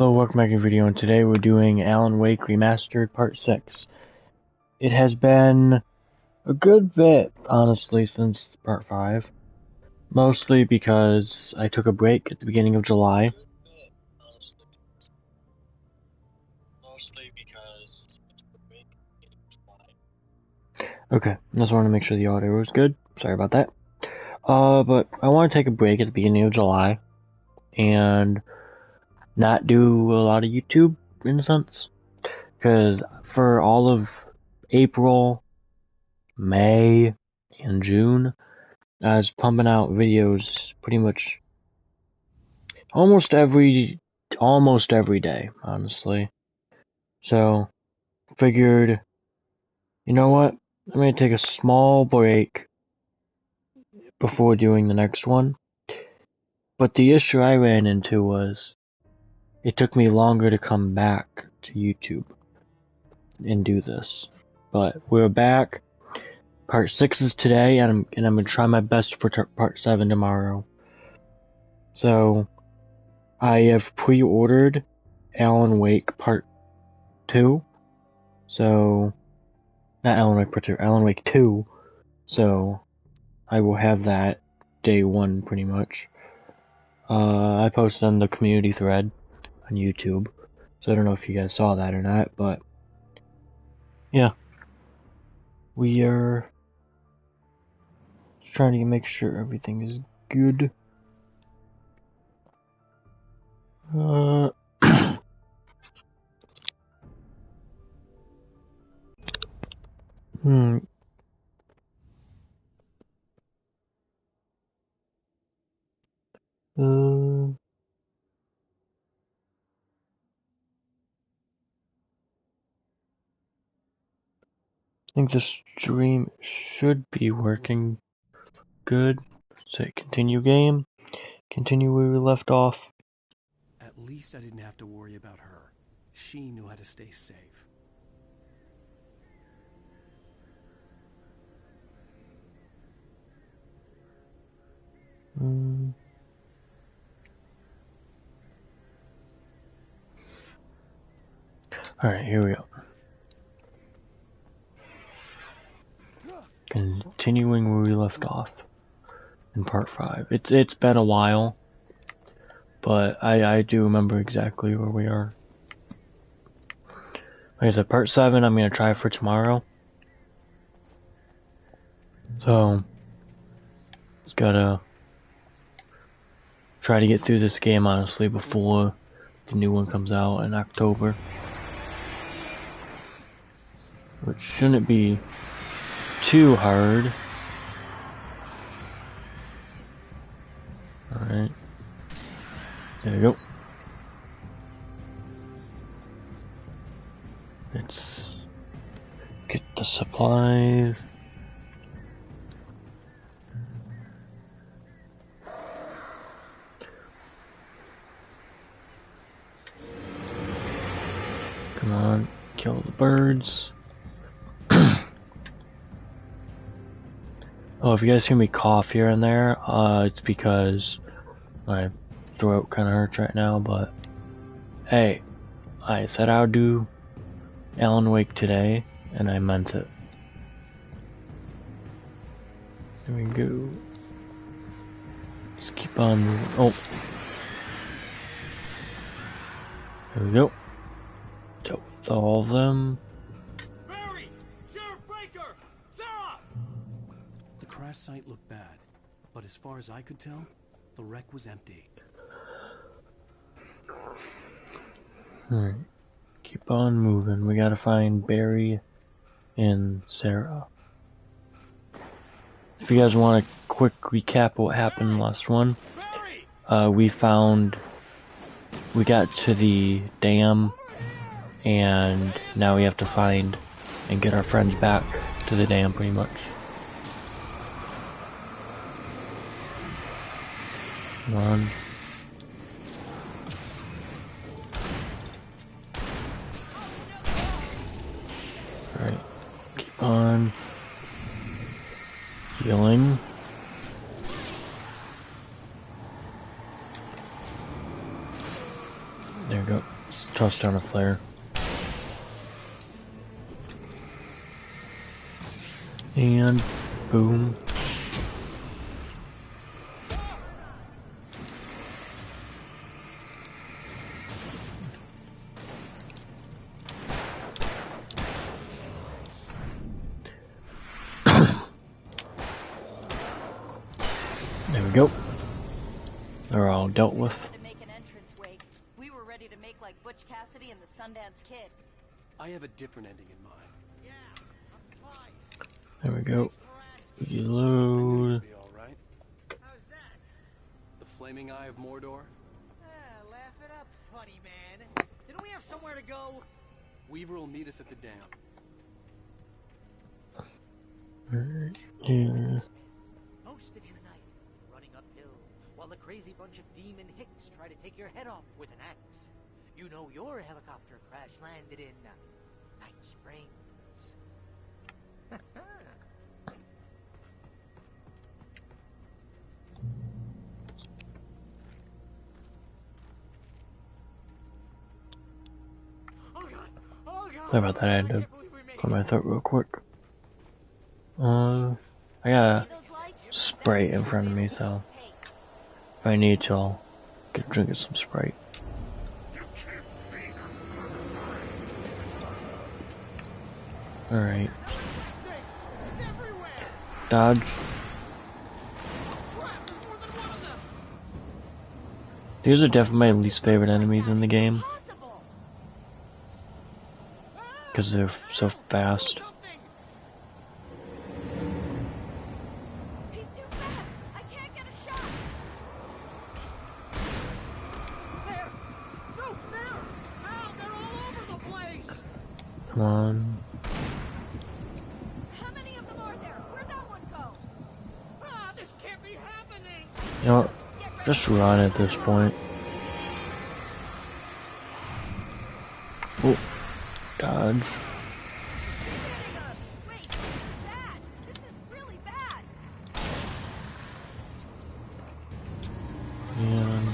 Hello, welcome back to the video, and today we're doing Alan Wake Remastered Part 6. It has been a good bit, honestly, since Part 5. Mostly because I took a break at the beginning of July. Okay, just wanted to make sure the audio was good. Sorry about that. But I want to take a break at the beginning of July and not do a lot of YouTube, in a sense. Because for all of April, May, and June, I was pumping out videos pretty much almost every day, honestly. So, figured, you know what? I'm gonna take a small break before doing the next one. But the issue I ran into was it took me longer to come back to YouTube and do this. But we're back. Part 6 is today, and I'm gonna try my best for part 7 tomorrow. So, I have pre-ordered Alan Wake Part 2. So, not Alan Wake Part 2, Alan Wake 2. So, I will have that day 1 pretty much. I posted on the community thread on YouTube. So I don't know if you guys saw that or not, but yeah. We are just trying to make sure everything is good. I think the stream should be working good. Say continue game. Continue where we left off. At least I didn't have to worry about her. She knew how to stay safe. Alright, here we go. Continuing where we left off in part 5. It's been a while, but I do remember exactly where we are. Like I said, part 7 I'm gonna try for tomorrow. So just gotta try to get through this game honestly before the new one comes out in October. Which shouldn't be too hard. Alright. There we go. Let's get the supplies. Come on, kill the birds. Oh, if you guys hear me cough here and there, it's because my throat kind of hurts right now, but hey, I said I would do Alan Wake today, and I meant it. There we go. Let's keep on moving. Oh. There we go. Dealt with all of them. The crash site looked bad, but as far as I could tell, the wreck was empty. Alright. Keep on moving. We gotta find Barry and Sarah. If you guys want a quick recap of what happened in the last one, we got to the dam, and now we have to find and get our friends back to the dam pretty much. Come on. Alright, keep on healing. There There we go. Let's toss down a flare. And boom. There we go. They're all dealt with. To make an entrance wake. We were ready to make like Butch Cassidy and the Sundance Kid. I have a different ending in mind. Yeah, I'm fine. There we go. Thanks for asking. I knew Reload. you'd be all right. How's that? The flaming eye of Mordor. Laugh it up, funny man. Didn't we have somewhere to go? Weaver will meet us at the dam. Right here. Most of your night running uphill while the crazy bunch of demon hicks try to take your head off with an axe. You know your helicopter crash landed in Night Springs. Oh God! Oh God! Sorry about that. I had to can't believe we made clear my it. throat real quick. I got a Sprite in front of me, so if I need to, I'll get a drink of some Sprite. Alright. It's everywhere. Dodge. Crap! There's more than one of them. These are definitely my least favorite enemies in the game. Possible. Because they're so fast. Something. He's too fast. I can't get a shot. There. No, there. Ow, they're all over the place. Come on. How many of them are there? Where'd that one go? Ah, this can't be happening. You know what? Just run at this point. Oh. Dodge. Wait, this is bad. This is really bad. And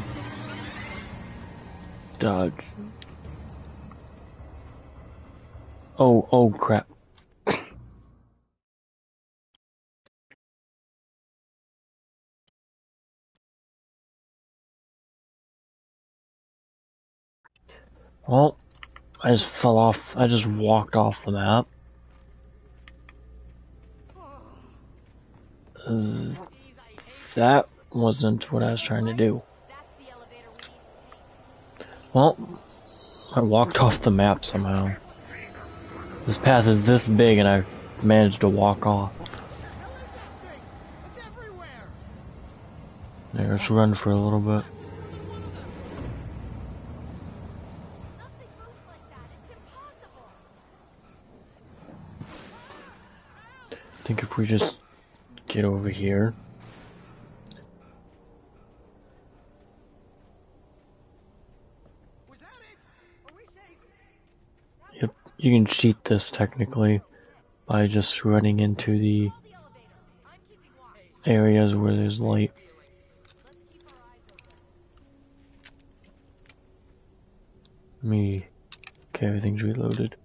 dodge. Oh crap. Well, I just fell off. I just walked off the map. That wasn't what I was trying to do. That's the elevator we need to take. Well, I walked off the map somehow. This path is this big and I managed to walk off. What the hell is that thing? It's everywhere. There, let's run for a little bit. Nothing moves like that. It's impossible. I think if we just get over here. Was that it? Are we safe? Yep, you can cheat this technically by just running into the Call the elevator. I'm keeping watch. areas where there's light. Let's keep our eyes open. Okay, everything's reloaded.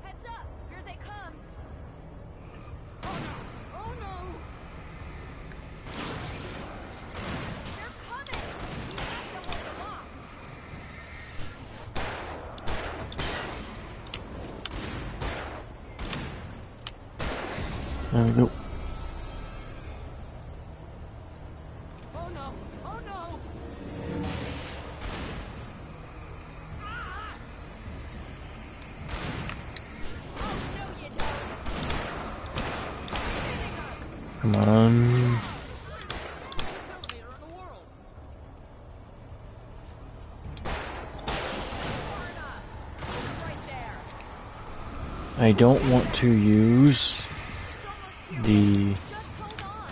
Heads up. Here they come. Oh no! They're coming. You have to hold them off. There we go. Oh no! Oh no! Ah! Oh, no, you don't. Come on. Slowest elevator in the world. Far enough. Right there. I don't want to use It's almost here. the Just hold on.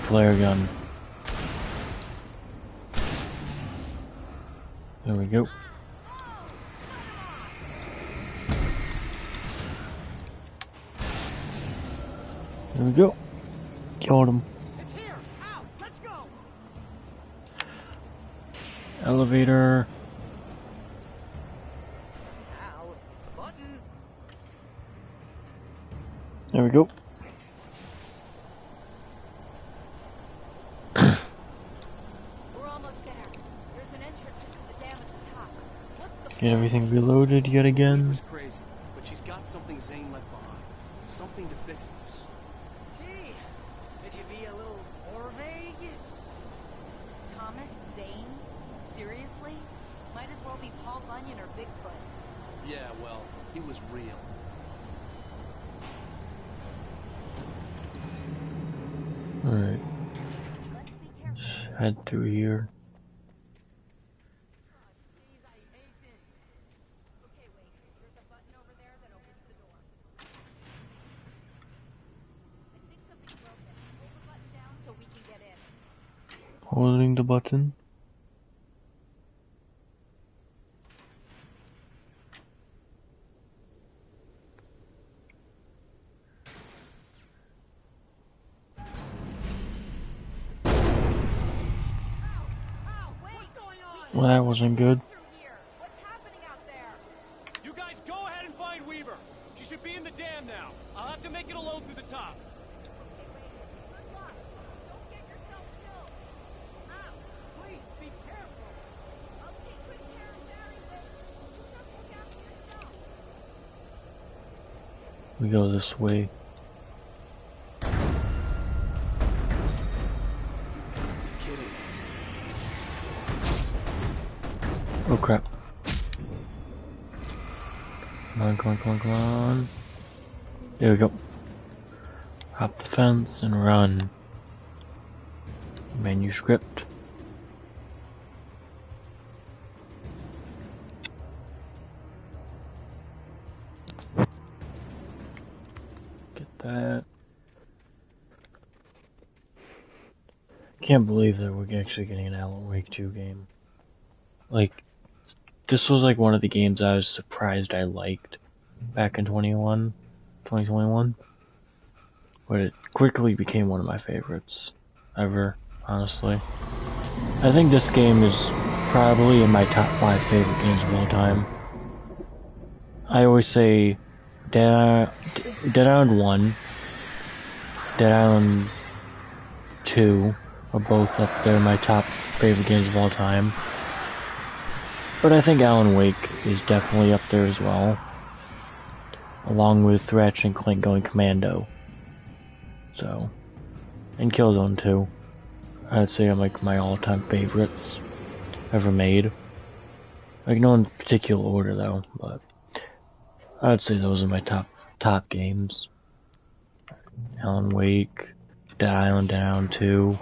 flare gun. There we go. There we go. Killed him. It's here. Let's go. Elevator. Al, button. There we go. We're almost there. There's an entrance into the dam at the top. What's the Get everything reloaded yet It again. was crazy, but she's got something Zane left behind. Something to fix this. Gee, could you be a little more vague? Thomas Zane? Seriously? Might as well be Paul Bunyan or Bigfoot. Yeah, well, he was real. Alright, Let's be careful. head through here. Jeez, I hate this. Okay, wait. There's a button over there that opens the door. I think something's broken. Hold the button down so we can get in. Holding the button. Well, that wasn't good. What's happening out there? You guys go ahead and find Weaver. She should be in the dam now. I'll have to make it alone through the top. Good luck. Don't get yourself killed. Ow. Please be careful. I'll take good care of Mary, Wade. You just look after yourself. We go this way. Kidding. Oh crap. Come on, come on, come on, come on. There we go. Hop the fence and run. Manuscript. Get that. Can't believe that we're actually getting an Alan Wake 2 game. Like, this was like one of the games I was surprised I liked back in 2021. But it quickly became one of my favorites ever, honestly. I think this game is probably in my top 5 favorite games of all time. I always say Dead Island 1, Dead Island 2 are both up there in my top favorite games of all time. But I think Alan Wake is definitely up there as well, along with Ratchet and Clank Going Commando. So, and Killzone 2. I'd say I'm like my all-time favorites ever made. Like no in particular order though, but I'd say those are my top games. Alan Wake, Dead Island, Dead Island 2,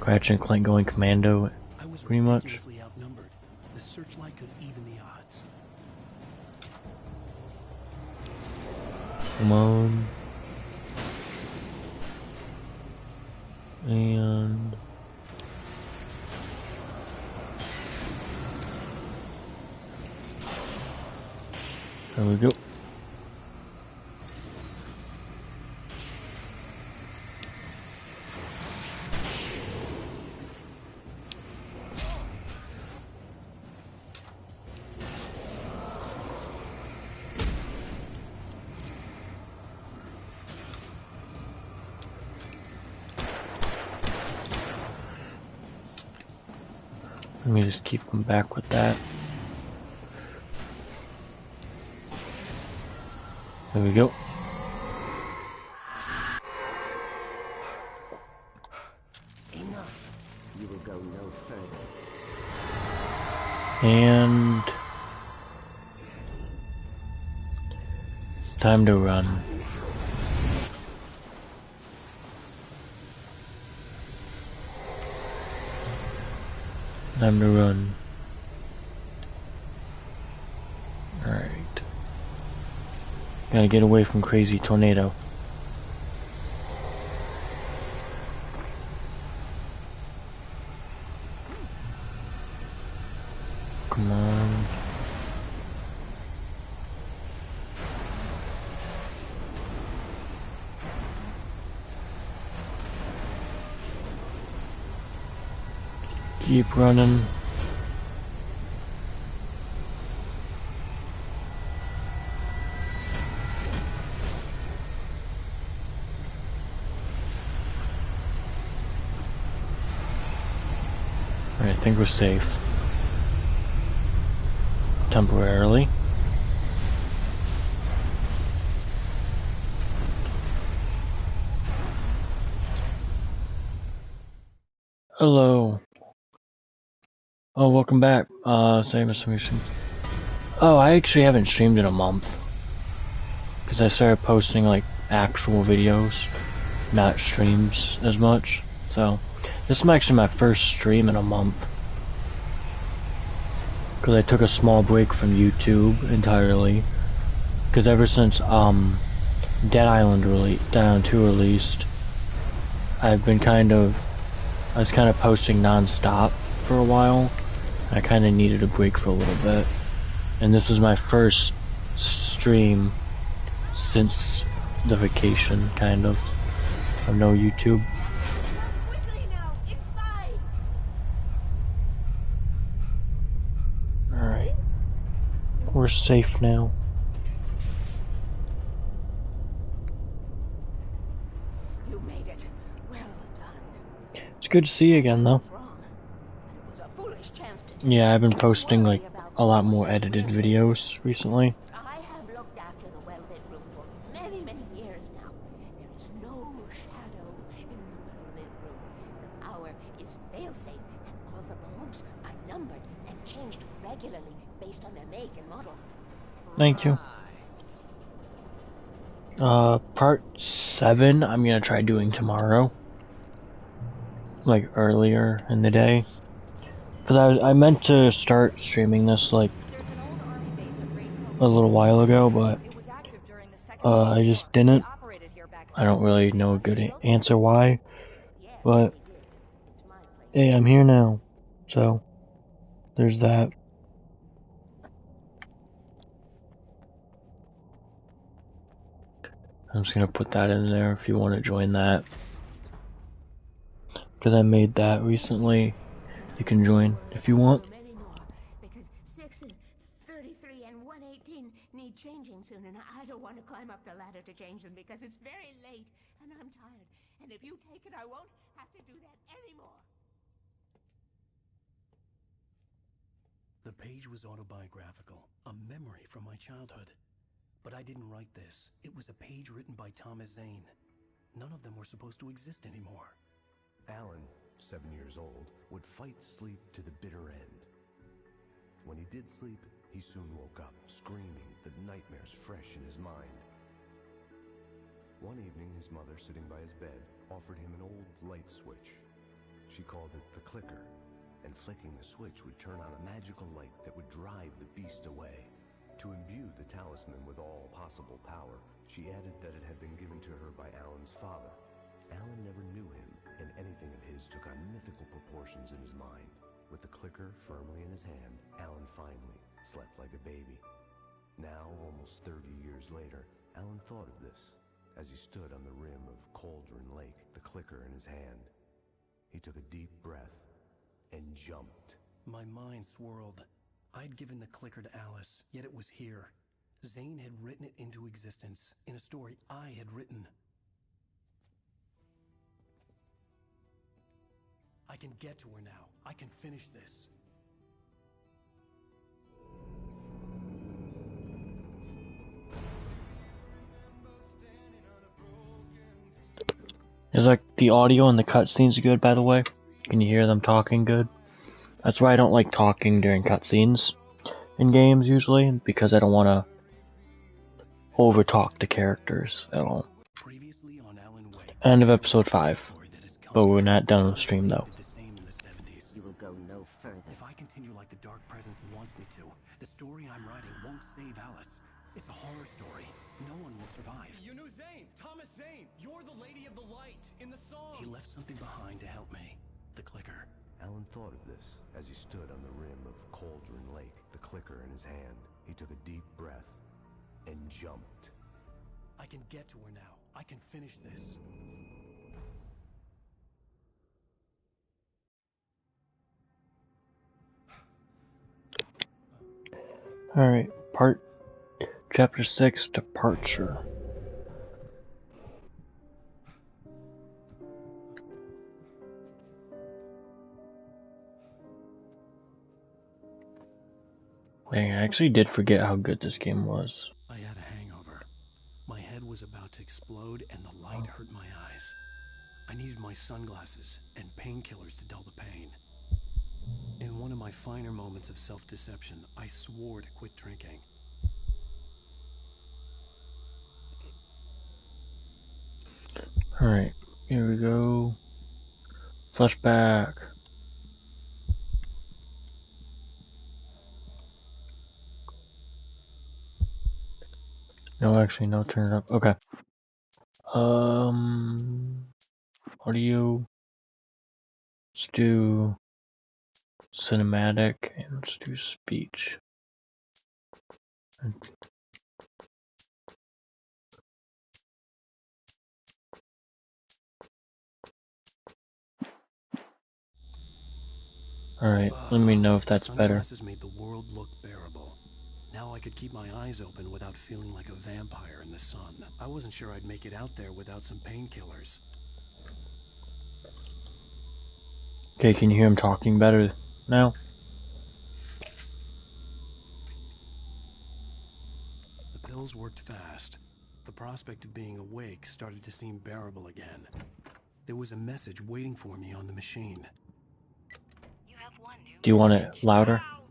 Ratchet and Clank Going Commando. I was Pretty much. ridiculously outnumbered. The searchlight could even the odds. Come on. And there we go. Let me just keep them back with that. There we go. Enough. You will go no further. And time to run. Time to run. Alright. Gotta get away from crazy tornado. Come on. Keep running. Alright, I think we're safe. Temporarily. Hello. Oh, welcome back. Same submission. Oh, I actually haven't streamed in a month. Because I started posting, like, actual videos, not streams as much. So, this is actually my first stream in a month. Because I took a small break from YouTube entirely. Because ever since, Dead Island 2 released, I was kind of posting non-stop for a while. I kind of needed a break for a little bit. And this was my first stream since the vacation, kind of no YouTube. Alright. We're safe now. You made it. Well done. It's good to see you again, though. Yeah, I've been posting, like, a lot more edited videos recently. I have looked after the well-lit room for many, many years now. There is no shadow in the well-lit room. The power is fail-safe, and all the bulbs are numbered and changed regularly based on their make and model. Thank you. Part 7 I'm gonna try doing tomorrow. Like, earlier in the day. Because I meant to start streaming this, like, a little while ago, but I just didn't. I don't really know a good answer why, but hey, I'm here now, so there's that. I'm just gonna put that in there if you want to join that, because I made that recently. You can join if you want. Because 6 and 33 and 118 need changing soon, and I don't want to climb up the ladder to change them because it's very late and I'm tired. And if you take it, I won't have to do that anymore. The page was autobiographical, a memory from my childhood. But I didn't write this. It was a page written by Thomas Zane. None of them were supposed to exist anymore. Alan, 7 years old, would fight sleep to the bitter end. When he did sleep, he soon woke up, screaming, the nightmares fresh in his mind. One evening, his mother, sitting by his bed, offered him an old light switch. She called it the clicker, and flicking the switch would turn on a magical light that would drive the beast away. To imbue the talisman with all possible power, she added that it had been given to her by Alan's father. Alan never knew him, and anything of his took on mythical proportions in his mind. With the clicker firmly in his hand, Alan finally slept like a baby. Now, almost 30 years later, Alan thought of this as he stood on the rim of Cauldron Lake, the clicker in his hand. He took a deep breath and jumped. My mind swirled. I'd given the clicker to Alice, yet it was here. Zane had written it into existence, in a story I had written. I can get to her now. I can finish this. Is like the audio and the cutscenes good, by the way? Can you hear them talking good? That's why I don't like talking during cutscenes in games usually, because I don't want to overtalk the characters at all. Previously on Alan Wake, End of episode 5. But we're not done with the stream though. You will go no further. If I continue like the Dark Presence wants me to, the story I'm writing won't save Alice. It's a horror story. No one will survive. You knew Zane! Thomas Zane! You're the Lady of the Light in the song! He left something behind to help me. The clicker. Alan thought of this as he stood on the rim of Cauldron Lake, the clicker in his hand. He took a deep breath and jumped. I can get to her now. I can finish this. Alright, Chapter 6, Departure. Dang, I actually did forget how good this game was. I had a hangover. My head was about to explode and the light hurt my eyes. I needed my sunglasses and painkillers to dull the pain. In one of my finer moments of self-deception, I swore to quit drinking. Alright, here we go. Flashback. No, actually, no, turn it up. Okay. Audio. Let's do cinematic and let's do speech. Alright, let me know if that's better. Sunglasses made the world look bearable. Now I could keep my eyes open without feeling like a vampire in the sun. I wasn't sure I'd make it out there without some painkillers. Okay, can you hear him talking better now? The pills worked fast. The prospect of being awake started to seem bearable again. There was a message waiting for me on the machine. You have one new Do you want it louder? Wow!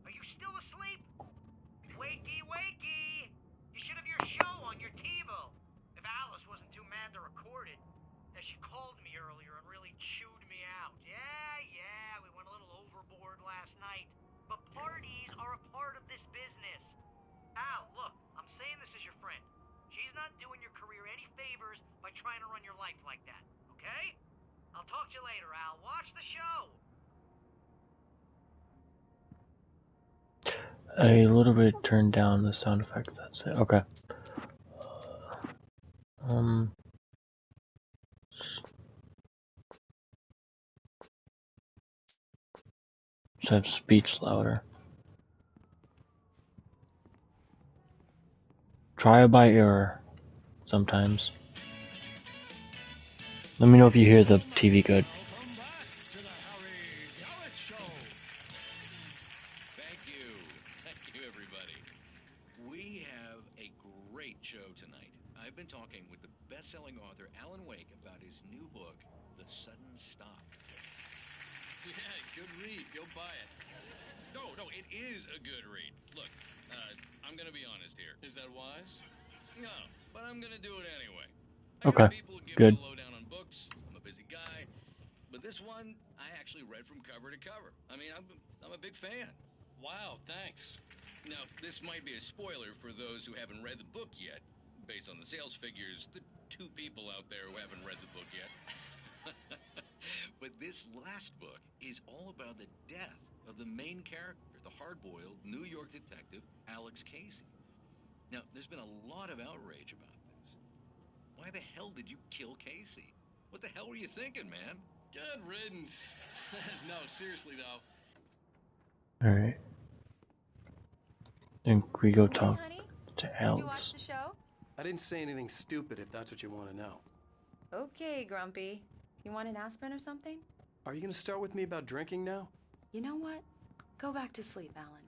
Are you still asleep? Wakey, wakey! You should have your show on your TiVo. If Alice wasn't too mad to record it. As she called me earlier and really chewed me out. Yeah, we went a little overboard last night. But parties are a part of this business. Al, look, I'm saying this as your friend. She's not doing your career any favors by trying to run your life like that, okay? I'll talk to you later, Al. Watch the show. A little bit turned down the sound effects, that's it. Okay. Let's have speech louder. Try by error sometimes. Let me know if you hear the TV good. Welcome back to the Harry Garrett Show. Thank you everybody. We have a great show tonight. I've been talking with the best-selling author Alan Wake about his new book, The Sudden Stop. Yeah, good read. Go buy it. No, it is a good read. Look, I'm gonna be honest here. Is that wise? No, but I'm gonna do it anyway. Okay, People give good. me the lowdown on books. I'm a busy guy. But this one, I actually read from cover to cover. I mean, I'm a big fan. Wow, thanks. Now, this might be a spoiler for those who haven't read the book yet. Based on the sales figures, the 2 people out there who haven't read the book yet. But this last book is all about the death of the main character, the hard-boiled New York detective, Alex Casey. Now, there's been a lot of outrage about this. Why the hell did you kill Casey? What the hell were you thinking, man? Good riddance. No, seriously though. Alright. Then we go Hey, talk honey, to did you watch Alex. the show? I didn't say anything stupid if that's what you want to know. Okay, Grumpy. You want an aspirin or something? Are you going to start with me about drinking now? You know what? Go back to sleep, Alan.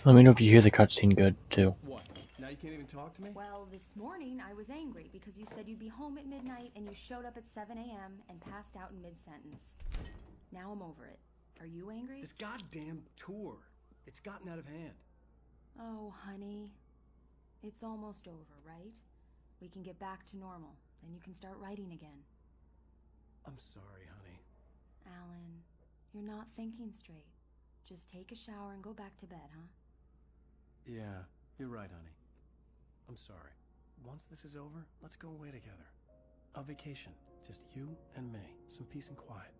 Let me know if you hear the cutscene good, too. What? Now you can't even talk to me? Well, this morning I was angry because you said you'd be home at midnight and you showed up at 7 a.m. and passed out in mid-sentence. Now I'm over it. Are you angry? This goddamn tour. It's gotten out of hand. Oh, honey. It's almost over, right? We can get back to normal. Then you can start writing again. I'm sorry, honey. Alan, you're not thinking straight. Just take a shower and go back to bed, huh? Yeah, you're right, honey. I'm sorry. Once this is over, let's go away together. A vacation. Just you and me. Some peace and quiet.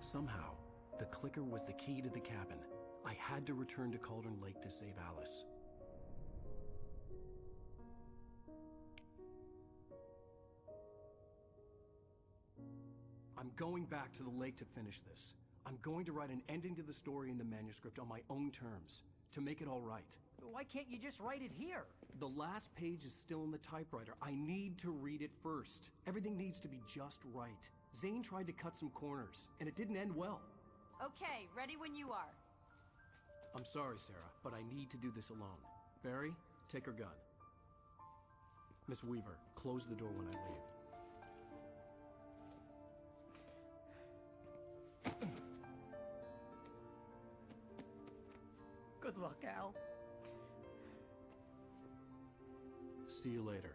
Somehow, the clicker was the key to the cabin. I had to return to Cauldron Lake to save Alice. I'm going back to the lake to finish this. I'm going to write an ending to the story in the manuscript on my own terms, to make it all right. Why can't you just write it here? The last page is still in the typewriter. I need to read it first. Everything needs to be just right. Zane tried to cut some corners, and it didn't end well. Okay, ready when you are. I'm sorry, Sarah, but I need to do this alone. Barry, take her gun. Miss Weaver, close the door when I leave. Good luck, Al. See you later.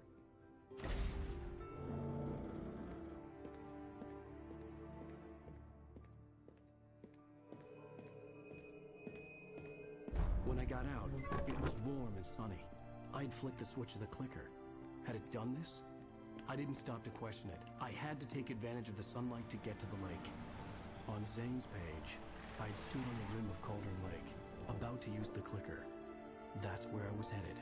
When I got out, it was warm and sunny. I'd flicked the switch of the clicker. Had it done this? I didn't stop to question it. I had to take advantage of the sunlight to get to the lake. On Zane's page, I'd stood on the rim of Cauldron Lake, about to use the clicker. That's where I was headed.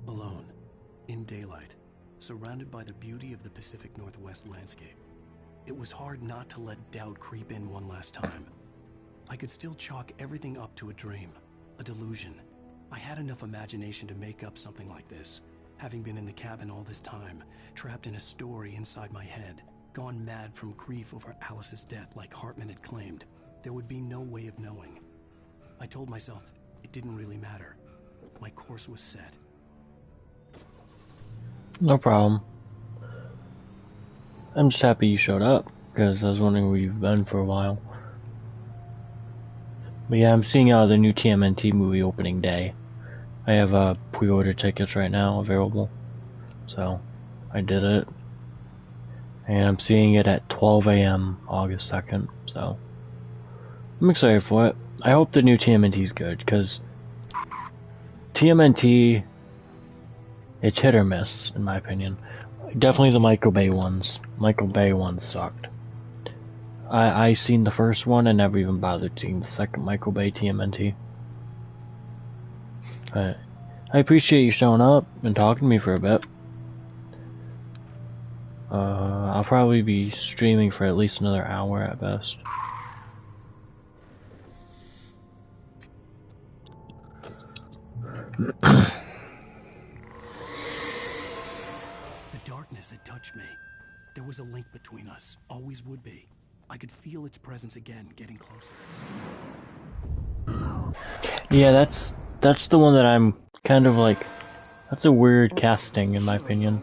Alone, in daylight, surrounded by the beauty of the Pacific Northwest landscape, it was hard not to let doubt creep in one last time. I could still chalk everything up to a dream, a delusion. I had enough imagination to make up something like this, having been in the cabin all this time, trapped in a story inside my head, gone mad from grief over Alice's death like Hartman had claimed. There would be no way of knowing. I told myself it didn't really matter. My course was set. No problem. I'm just happy you showed up, because I was wondering where you've been for a while. But yeah, I'm seeing the new TMNT movie opening day. I have pre-order tickets right now available, so I did it. And I'm seeing it at 12 a.m. August 2nd, so I'm excited for it. I hope the new TMNT is good, because TMNT, it's hit or miss, in my opinion. Definitely the Michael Bay ones. Michael Bay ones sucked. I seen the first one and never even bothered seeing the second Michael Bay TMNT. I appreciate you showing up and talking to me for a bit. I'll probably be streaming for at least another hour at best. The darkness had touched me. There was a link between us, always would be. I could feel its presence again, getting closer. Yeah, that's the one that I'm kind of like, that's a weird casting in my opinion.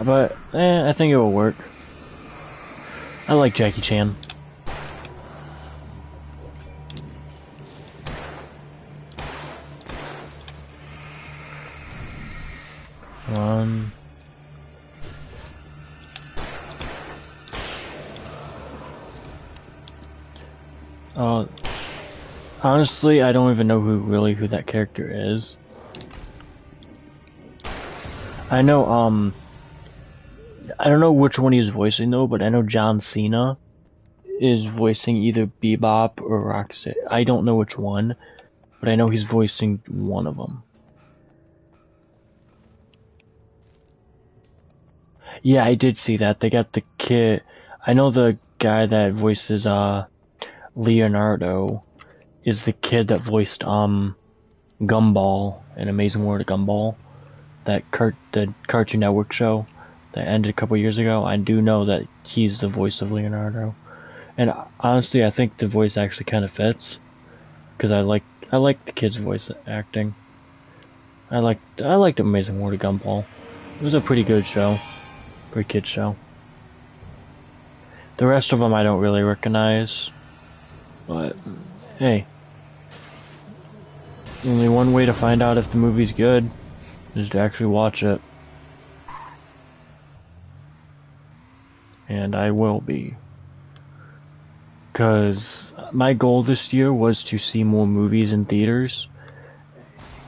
But I think it will work. I like Jackie Chan. Honestly, I don't even know who that character is. I know, I don't know which one he's voicing though, but I know John Cena is voicing either Bebop or Rocksteady. I don't know which one, but I know he's voicing one of them. Yeah, I did see that. They got the kid. I know the guy that voices Leonardo is the kid that voiced Gumball in Amazing World of Gumball, the Cartoon Network show that ended a couple years ago. I do know that he's the voice of Leonardo, and honestly, I think the voice actually kind of fits because I like the kid's voice acting. I liked Amazing World of Gumball. It was a pretty good show, pretty kid show. The rest of them I don't really recognize, but hey, only one way to find out if the movie's good is to actually watch it. and I will be. Because my goal this year was to see more movies in theaters.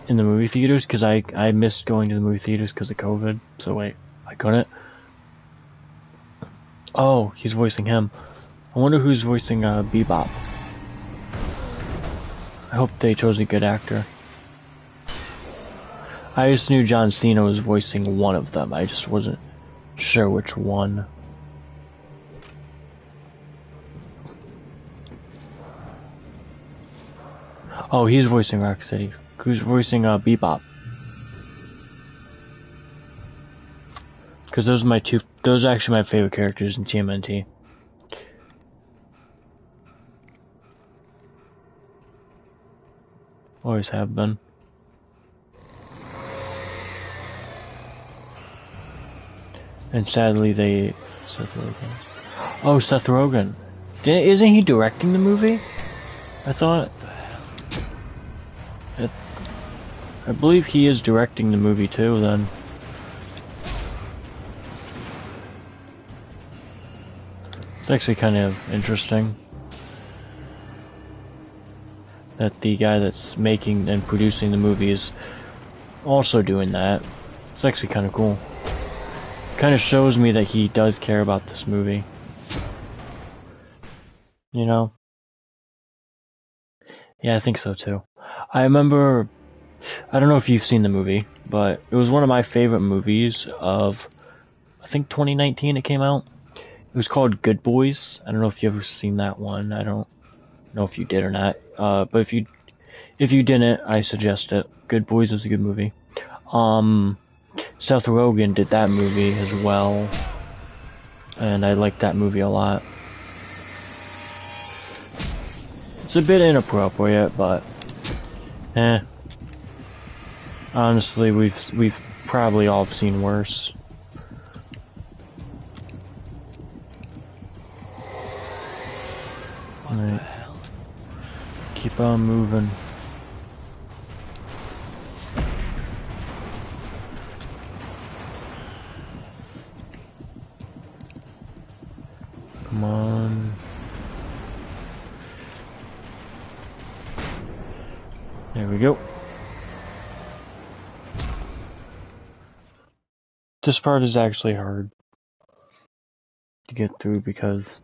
In the movie theaters, because I missed going to the movie theaters because of COVID. So wait, I couldn't. Oh, he's voicing him. I wonder who's voicing Bebop. I hope they chose a good actor. I just knew John Cena was voicing one of them. I just wasn't sure which one. Oh, he's voicing Rocksteady. Who's voicing Bebop? Because those are those are actually my favorite characters in TMNT. Always have been. And sadly Seth Rogen. Oh, Seth Rogen. Isn't he directing the movie? I thought... I believe he is directing the movie too, then. It's actually kind of interesting that the guy that's making and producing the movie is also doing that. It's actually kind of cool. Kind of shows me that he does care about this movie. You know? Yeah, I think so too. I remember, I don't know if you've seen the movie, but it was one of my favorite movies of, I think 2019 it came out. It was called Good Boys. I don't know if you ever seen that one. I don't know if you did or not. But if you didn't, I suggest it. Good Boys was a good movie. Seth Rogen did that movie as well, and I liked that movie a lot. It's a bit inappropriate, but honestly, we've probably all seen worse. What the hell? Keep on moving. Come on. There we go. This part is actually hard to get through because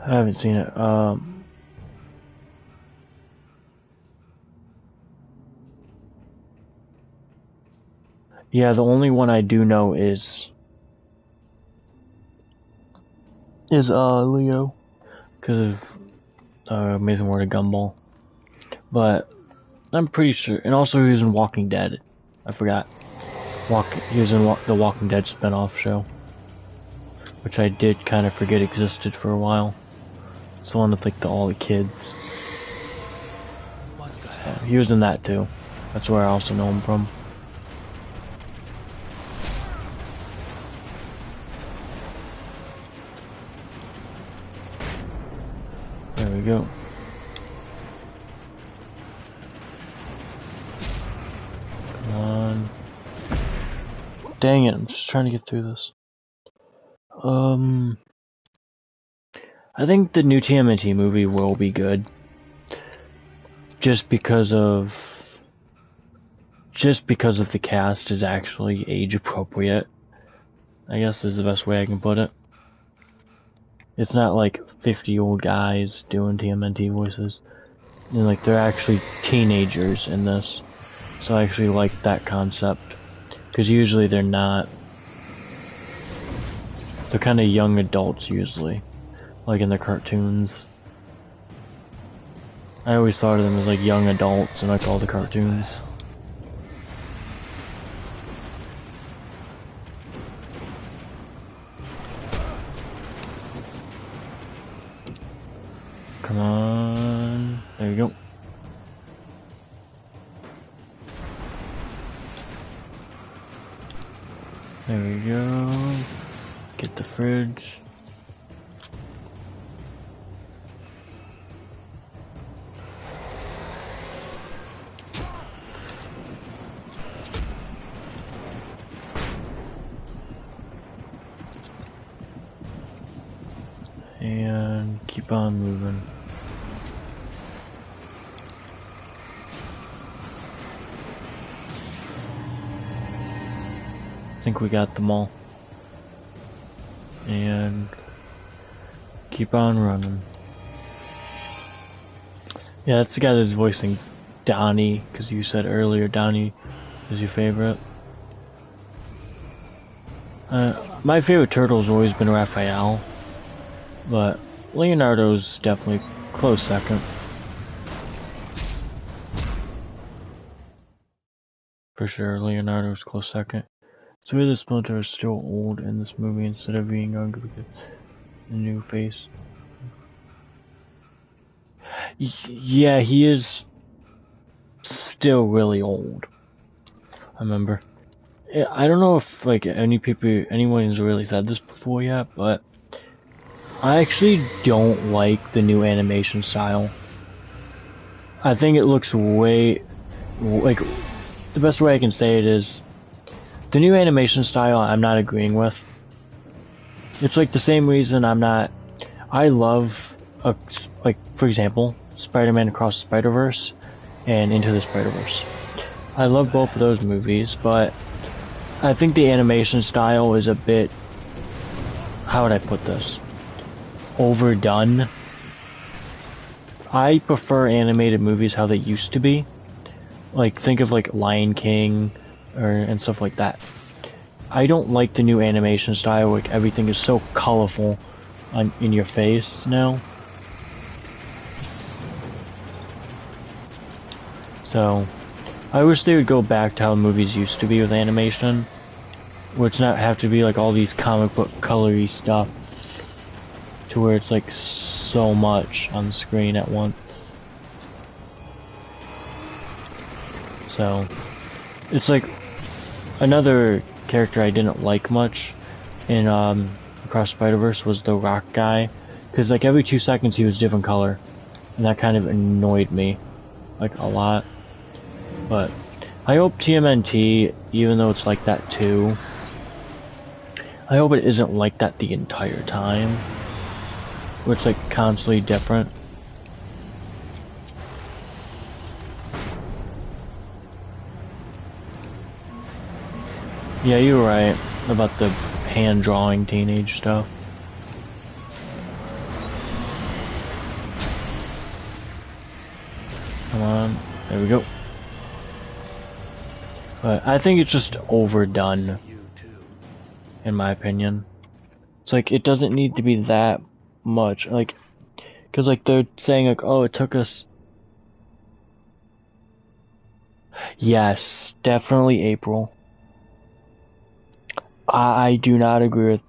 I haven't seen it. Yeah, the only one I do know is Leo, because of Amazing World of Gumball. But I'm pretty sure, and also he was in Walking Dead. I forgot. He was in the Walking Dead spinoff show, which I did kind of forget existed for a while. It's the one with like all the kids. What the hell? He was in that too. That's where I also know him from. There we go. Come on. Dang it, I'm just trying to get through this. I think the new TMNT movie will be good. Just because of the cast is actually age appropriate. I guess is the best way I can put it. It's not like 50-year-old guys doing TMNT voices. And like they're actually teenagers in this. So I actually like that concept. Because usually they're not. They're kind of young adults usually. Like in the cartoons. I always thought of them as like young adults in like all the cartoons. Come on. There you go. There we go. Get the fridge. keep on moving. I think we got them all. And keep on running. Yeah, that's the guy that's voicing Donnie, because you said earlier Donnie is your favorite. My favorite turtle has always been Raphael, but Leonardo's definitely close second. For sure, Leonardo's close second. It's weird that Splinter is still old in this movie instead of being younger because the new face. Yeah, he is still really old. I remember. I don't know if like anyone's really said this before yet, but I actually don't like the new animation style. I think it looks way, like, the best way I can say it is, the new animation style I'm not agreeing with. It's like the same reason I love, like, for example, Spider-Man Across the Spider-Verse and Into the Spider-Verse. I love both of those movies, but I think the animation style is a bit, how would I put this, overdone. I prefer animated movies how they used to be. Like, think of like Lion King and stuff like that. I don't like the new animation style, like everything is so colorful in your face now. So, I wish they would go back to how movies used to be with animation, which not have to be like all these comic book colory stuff, to where it's like so much on the screen at once. So, it's like another character I didn't like much in Across Spider-Verse was the rock guy, because like every 2 seconds he was different color, and that kind of annoyed me like a lot. But I hope TMNT, even though it's like that too, I hope it isn't like that the entire time, where it's like constantly different. Yeah, you were right about the hand-drawing teenage stuff. Come on, there we go. But I think it's just overdone, in my opinion. It's like, it doesn't need to be that much, like, cause like they're saying like, oh, it took us... Yes, definitely April. I do not agree with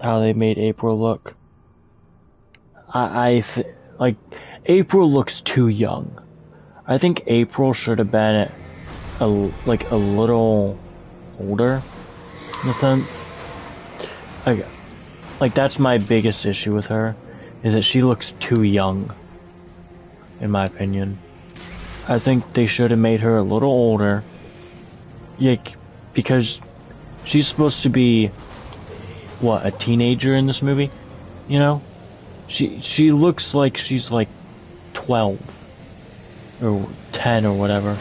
how they made April look. Like, April looks too young. I think April should have been a little older, in a sense. Like that's my biggest issue with her, is that she looks too young, in my opinion. I think they should have made her a little older. Like, because she's supposed to be, what, a teenager in this movie? You know? She looks like she's like 12 or 10 or whatever.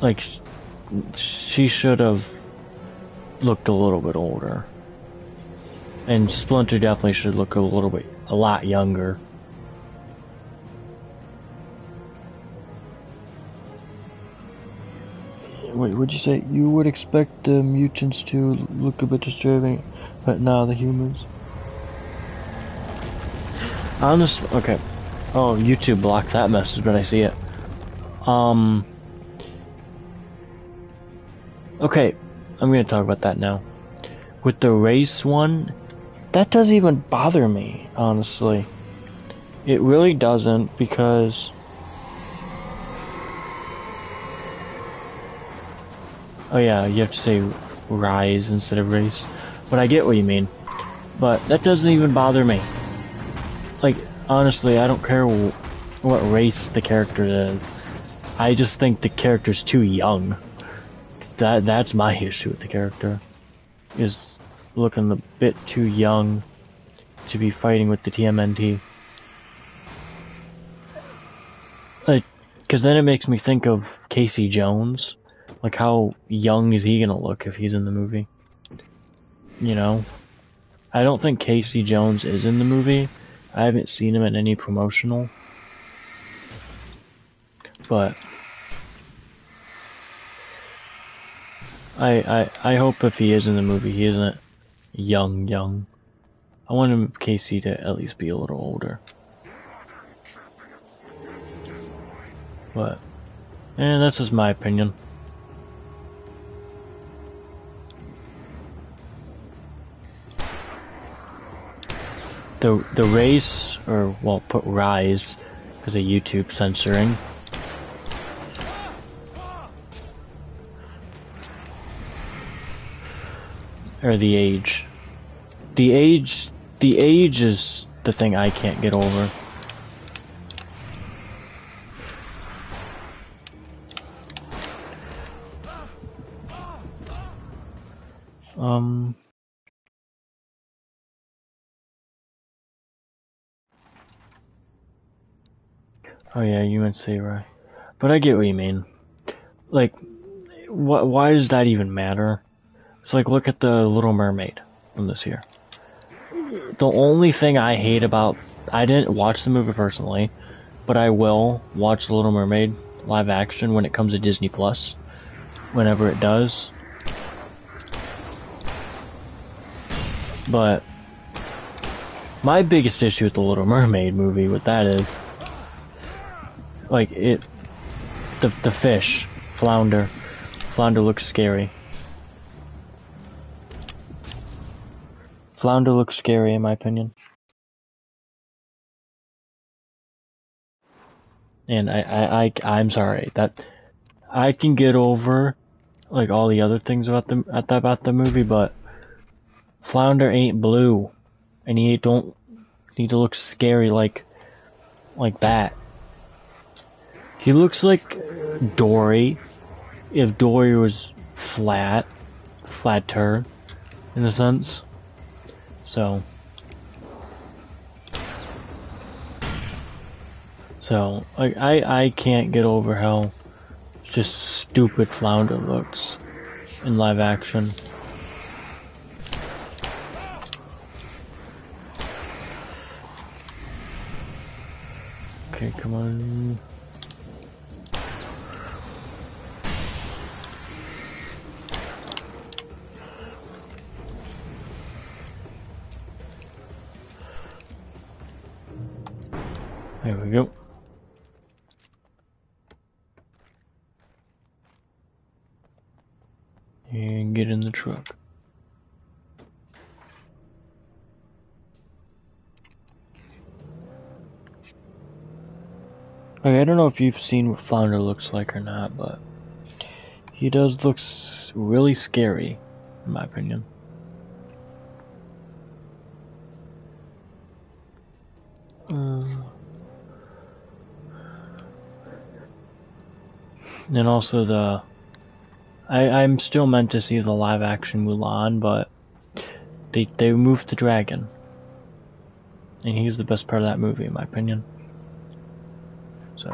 Like, she should have looked a little bit older. And Splinter definitely should look a lot younger. Wait, what'd you say? You would expect the mutants to look a bit disturbing, but now the humans. Honestly, okay. Oh, YouTube blocked that message, but I see it. Okay, I'm gonna talk about that now. With the race one, that doesn't even bother me, honestly. It really doesn't, because... Oh yeah, you have to say rise instead of race. But I get what you mean. But that doesn't even bother me. Like, honestly, I don't care what race the character is. I just think the character's too young. That's my issue with the character. Is looking a bit too young to be fighting with the TMNT. Like, because then it makes me think of Casey Jones. Like, how young is he gonna look if he's in the movie? You know? I don't think Casey Jones is in the movie. I haven't seen him in any promotional. But I hope if he is in the movie, he isn't young. I want Casey to at least be a little older. But, that's just my opinion. The race, or, well, put rise, because of YouTube censoring. Or the age. The age is the thing I can't get over. Oh yeah, you meant Samurai. But I get what you mean. Like, why does that even matter? It's like, look at the Little Mermaid from this year. The only thing I hate about... I didn't watch the movie personally, but I will watch The Little Mermaid live action when it comes to Disney Plus. Whenever it does. But my biggest issue with the Little Mermaid movie, what that is, like, the fish, Flounder looks scary. Flounder looks scary in my opinion. And I'm sorry, that I can get over like all the other things about the movie, but Flounder ain't blue, and he don't need to look scary like that. He looks like Dory, if Dory was flatter, in a sense. So, like, I can't get over how just stupid Flounder looks in live action. Okay, come on. There we go. And get in the truck. Okay, I don't know if you've seen what Flounder looks like or not, but he does look really scary, in my opinion. And also I'm still meant to see the live action Mulan, but they removed the dragon. And he's the best part of that movie, in my opinion. So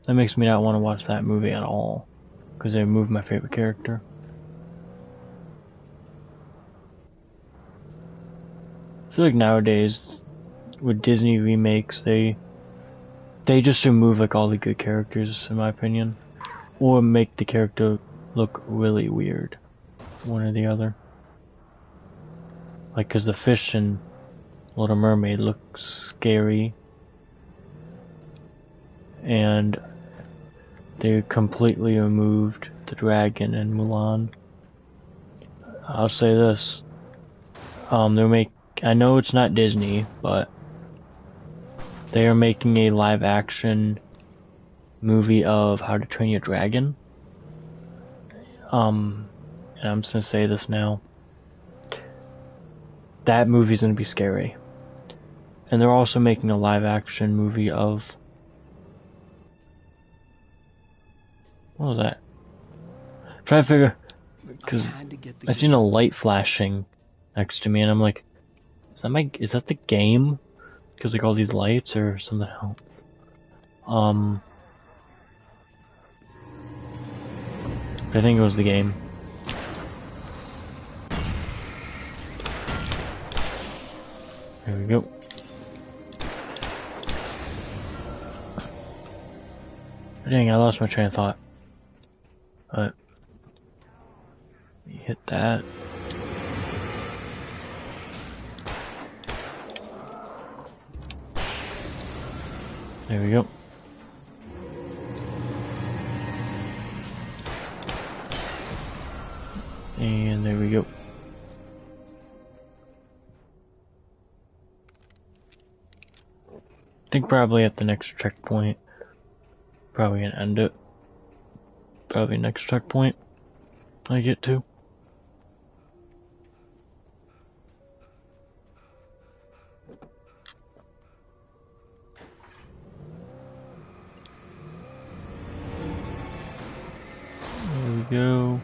that makes me not want to watch that movie at all, because they removed my favorite character. I feel like nowadays, with Disney remakes, they just remove like all the good characters, in my opinion, or make the character look really weird, one or the other. Like, cause the fish in Little Mermaid look scary, and they completely removed the dragon in Mulan. I'll say this: I know it's not Disney, but they are making a live action movie of How to Train Your Dragon. And I'm just gonna say this now. That movie's gonna be scary. And they're also making a live action movie of... What was that? I'm trying to figure... Because I seen a light flashing next to me and I'm like... Is that the game? Because like all these lights or something else? I think it was the game. There we go. Dang, I lost my train of thought. But hit that. There we go. And there we go. I think probably at the next checkpoint. Probably gonna end it. Probably next checkpoint I get to. There we go.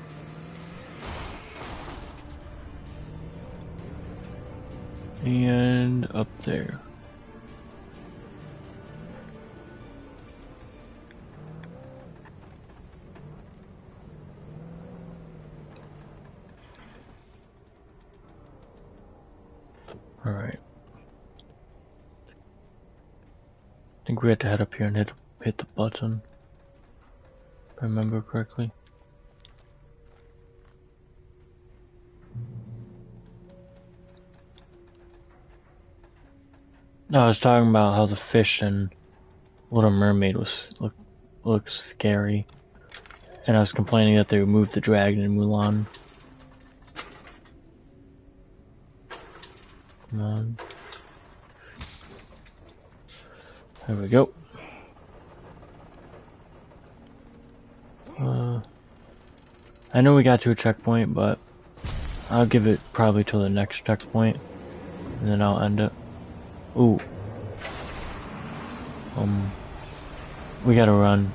And up there. Alright. I think we had to head up here and hit the button. If I remember correctly. No, I was talking about how the fish in Little Mermaid looks scary. And I was complaining that they removed the dragon in Mulan. Come on. There we go. I know we got to a checkpoint, but I'll give it probably till the next checkpoint, and then I'll end it. Ooh. We gotta run.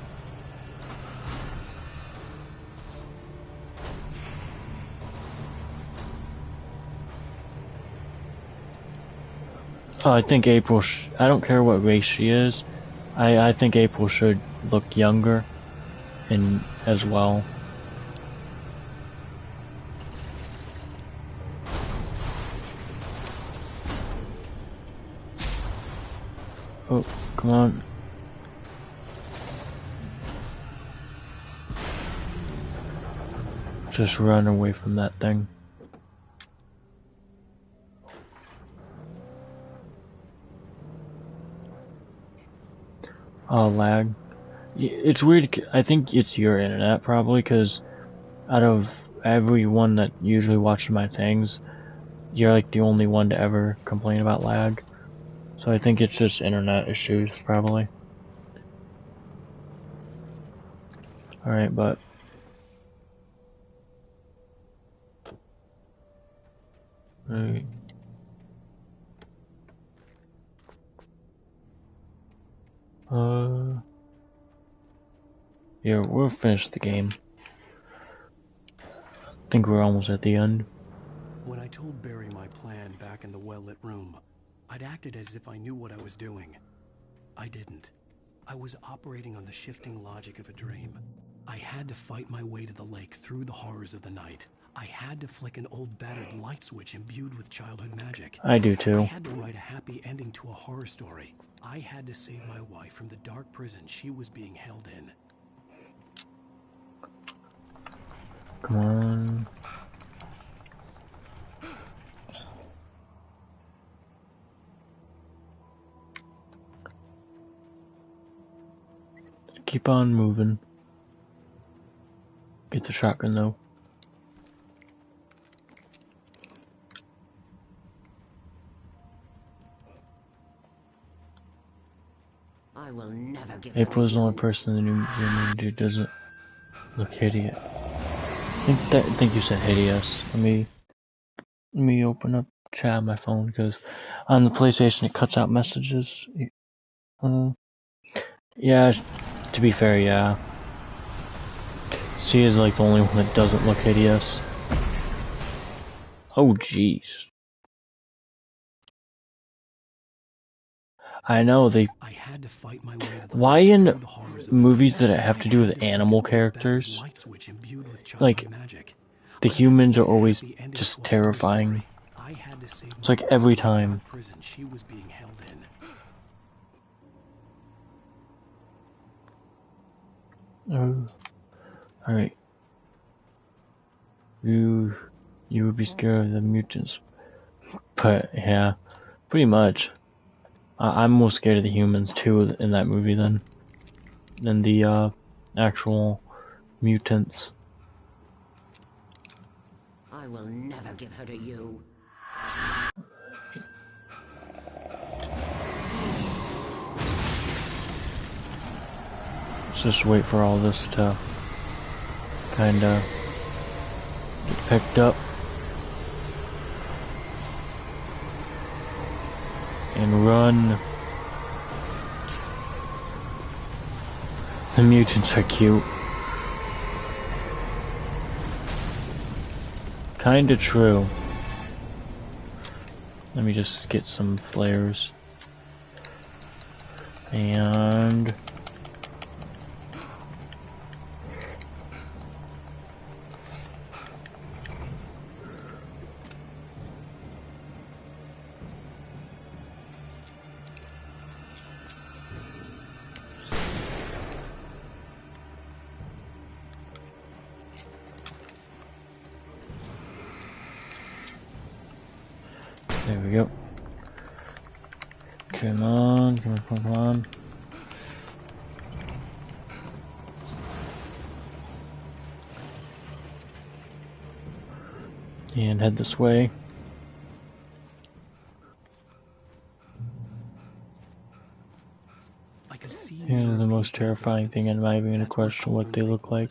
Oh, I think April. I don't care what race she is. I think April should look younger, and as well. Oh, come on. Just run away from that thing. Oh, lag. It's weird. I think it's your internet probably, because out of everyone that usually watches my things, you're like the only one to ever complain about lag. So I think it's just internet issues, probably. Alright, but... Right. Yeah, we'll finish the game. I think we're almost at the end. When I told Barry my plan back in the well-lit room, I'd acted as if I knew what I was doing. I didn't. I was operating on the shifting logic of a dream. I had to fight my way to the lake through the horrors of the night. I had to flick an old battered light switch imbued with childhood magic. I do too. I had to write a happy ending to a horror story. I had to save my wife from the dark prison she was being held in. Come on. Keep on moving. Get the shotgun though. I will never give April's the only person in the new community who doesn't look hideous. I think you said hideous. Let me open up chat on my phone, because on the PlayStation it cuts out messages. Yeah, to be fair, yeah. She is like the only one that doesn't look hideous. Oh jeez. I know they. I had to fight my way to the Why light in through the horrors of the movies night. that have to do I had with to find animal a way back to the characters, light switch imbued with childhood like magic. the I had to humans are make a always happy ending just to a horror terrifying? story. I had to save It's my like girl every from the time. dark prison she was being held in. Oh, all right. You would be scared of the mutants, but yeah, pretty much. I'm more scared of the humans too in that movie than the actual mutants. I will never give her to you. Let's just wait for all this to kinda get picked up. And run. The mutants are cute. Kinda true. Let me just get some flares. And there we go. Come on, come on, come on. And head this way. And the most terrifying thing, I'm not even gonna question what they look like,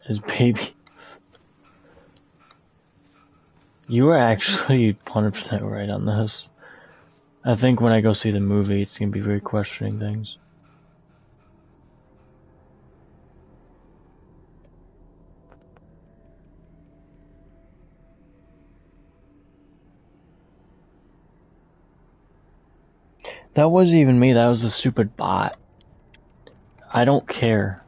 is baby. You were actually 100% right on this. I think when I go see the movie, it's gonna be very questioning things. That wasn't even me, that was a stupid bot. I don't care.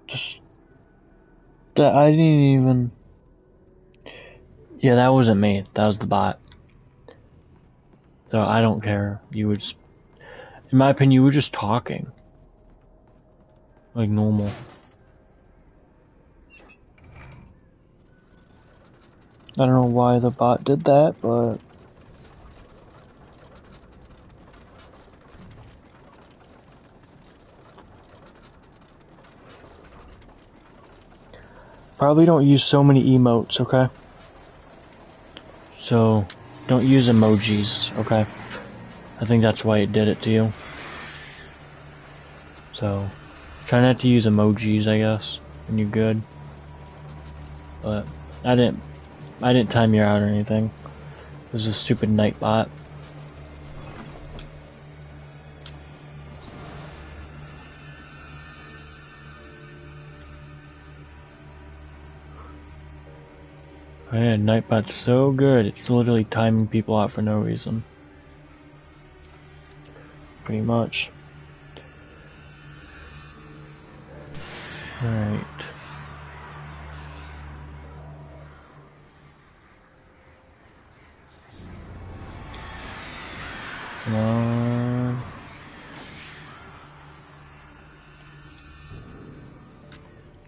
Just that I didn't even. Yeah, that wasn't me. That was the bot. So I don't care. You would, in my opinion, you were just talking like normal. I don't know why the bot did that, but probably don't use so many emotes, okay? So don't use emojis, okay? I think that's why it did it to you. So try not to use emojis, I guess, when you're good. But I didn't time you out or anything. It was a stupid night bot. Man, Nightbot's so good, it's literally timing people out for no reason. Pretty much. Alright. Come on.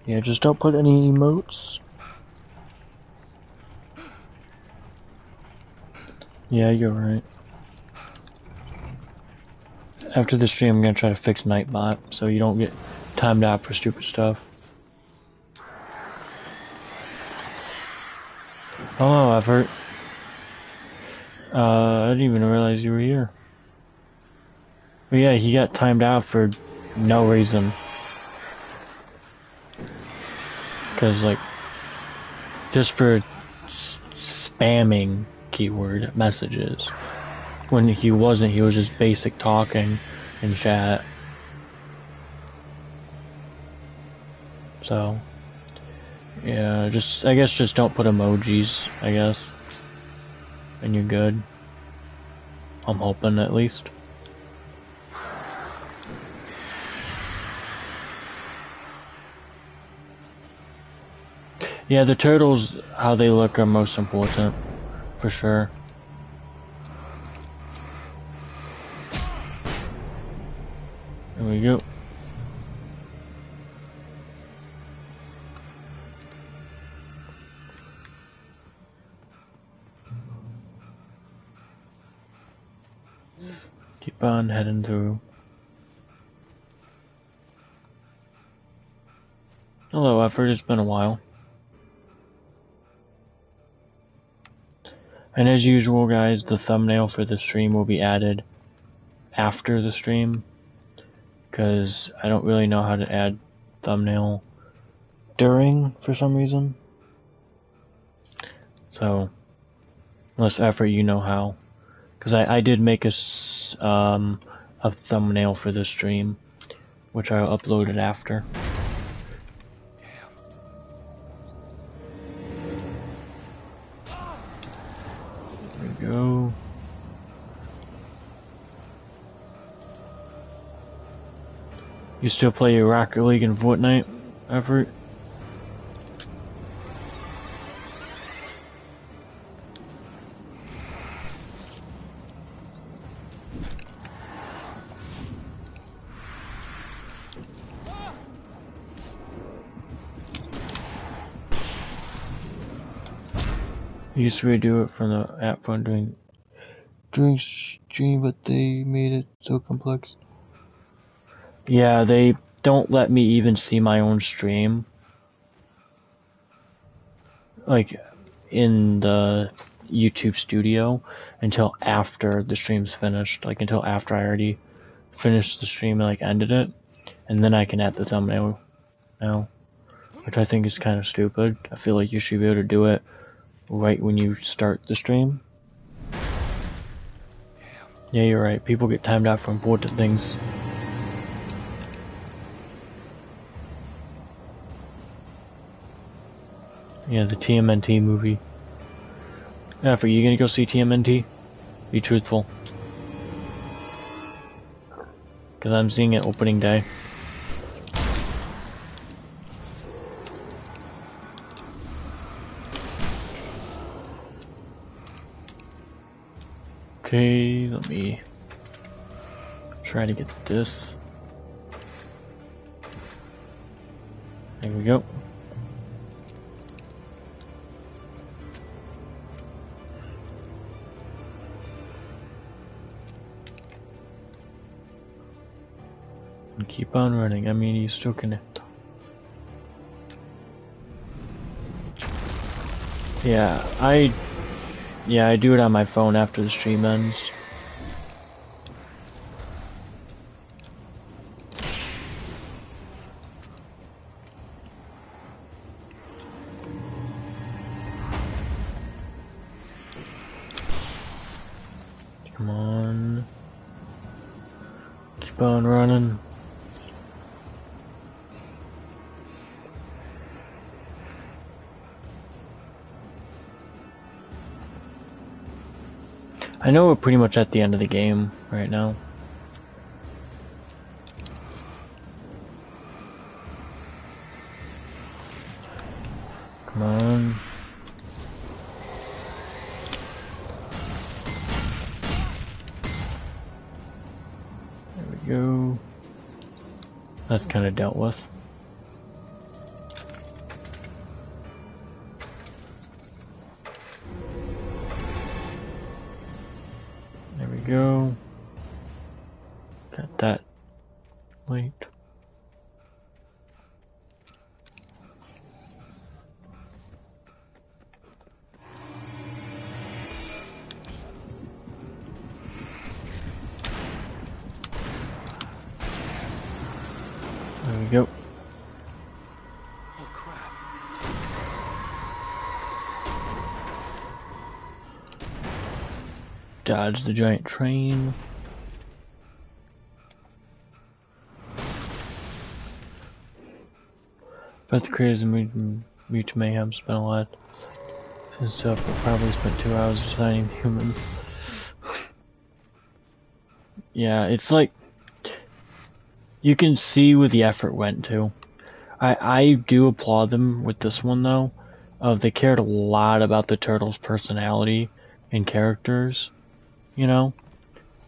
Yeah, just don't put any emotes. Yeah, you're right. After the stream, I'm gonna try to fix Nightbot so you don't get timed out for stupid stuff. Hello, Effort. I didn't even realize you were here. But yeah, he got timed out for no reason. Cause like, just for spamming keyword messages. When he wasn't, he was just basic talking in chat. So, yeah, I guess just don't put emojis, I guess. And you're good. I'm hoping, at least. Yeah, the turtles, how they look are most important, for sure. There we go. Keep on heading through. Hello, Effort, it's been a while. And as usual, guys, the thumbnail for the stream will be added after the stream, because I don't really know how to add thumbnail during for some reason. So, unless Effort, you know how. Because I did make a thumbnail for the stream, which I'll upload it after. There we go. You still play your Rocket League and Fortnite, Effort? I used to redo it from the app phone during stream, but they made it so complex. Yeah, they don't let me even see my own stream. Like, in the YouTube studio until after the stream's finished. Like, until after I already finished the stream and, like, ended it. And then I can add the thumbnail now. Which I think is kind of stupid. I feel like you should be able to do it right when you start the stream. Yeah, you're right. People get timed out for important things. Yeah, the TMNT movie. Yeah, you gonna go see TMNT? Be truthful. Because I'm seeing it opening day. Okay, let me try to get this. There we go. And keep on running. I mean, you still can. Yeah, I do it on my phone after the stream ends. Come on. Keep on running. I know we're pretty much at the end of the game right now. Come on. There we go. That's kind of dealt with. There we go. Got that light. There we go. Oh crap. Dodge the giant train. But the creators of Mutant Mayhem spent a lot of stuff, but probably spent 2 hours designing humans. Yeah, it's like, you can see where the effort went to. I do applaud them with this one though. They cared a lot about the turtles' personality and characters, you know?